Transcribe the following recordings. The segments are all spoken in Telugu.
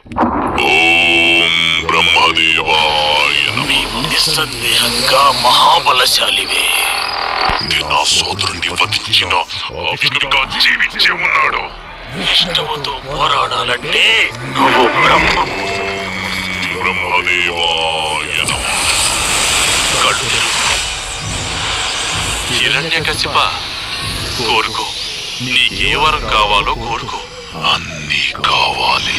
ఓం బ్రహ్మదేవాయ నమః. నిస్సందేహంగా మహాబలశాలివే. నా సోదరుణ్ణి వధించిన విష్ణుగా జీవించే ఉన్నాడు. విష్ణువుతో పోరాడాలంటే నువ్వు బ్రహ్మదేవాయ నమః. కళ్ళు హిరణ్యకశిప, కోరుకో. నీకే వరం కావాలో కోరుకో. అన్నీ కావాలి.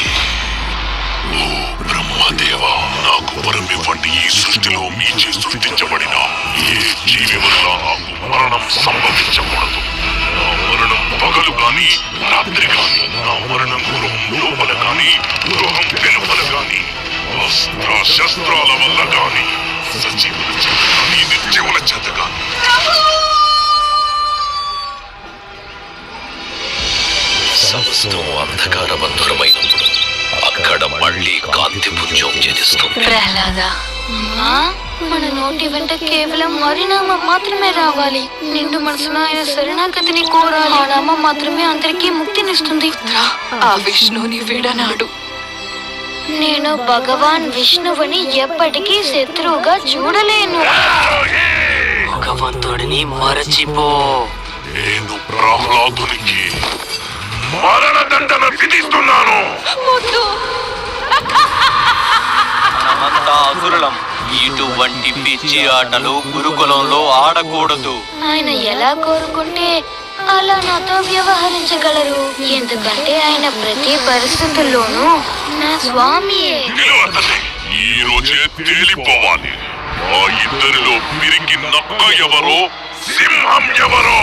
ఓ బ్రహ్మదేవా, నాకు వరం ఇవ్వండి. ఈ సృష్టిలో మీచే సృష్టించబడిన ఏ జీవి వల్ల నాకు మరణం సంభవించకూడదు. నా మరణం పగలు గాని రాత్రి గాని, నా మరణం గృహం లోపల గాని గృహం వెలుపల గాని, అస్త్ర శస్త్రాల వల్ల గాని, సజీవుల చేత గాని నిర్జీవుల చేత గాని. సమస్తం అంధకారబంధురమైనప్పుడు అక్కడ మళ్ళీ కాంతి పుంజం జనిస్తుంది. ప్రహ్లాద, మన నోటి వెంట కేవలం హరినామం మాత్రమే రావాలి. నిండు మనసులో ఆయన శరణాగతిని కోరాలి. ఆ నామం మాత్రమే అందరికీ ముక్తినిస్తుంది. ఆ విష్ణుని విడనాడు. నేను భగవాన్ విష్ణువుని ఎప్పటికీ శత్రువుగా చూడలేను. భగవంతుడిని మరచిపో. నేను ప్రహ్లాదునికి మరణదండన విధిస్తున్నాను. మనమంతా అసురులం. ఇటువంటి పిచ్చి ఆటలు గురుకులంలో ఆడకూడదు. ఆయన ఎలా కోరుకుంటే అలా నాతో వ్యవహరించగలరు. ఎందుకంటే ఆయన ప్రతి పరిస్థితుల్లోనూ నా స్వామియే. నిలవతలే, ఈ రోజే తేలిపోవాలి. ఆ ఇద్దరిలో పిరికి నక్క ఎవరో, సింహం ఎవరో.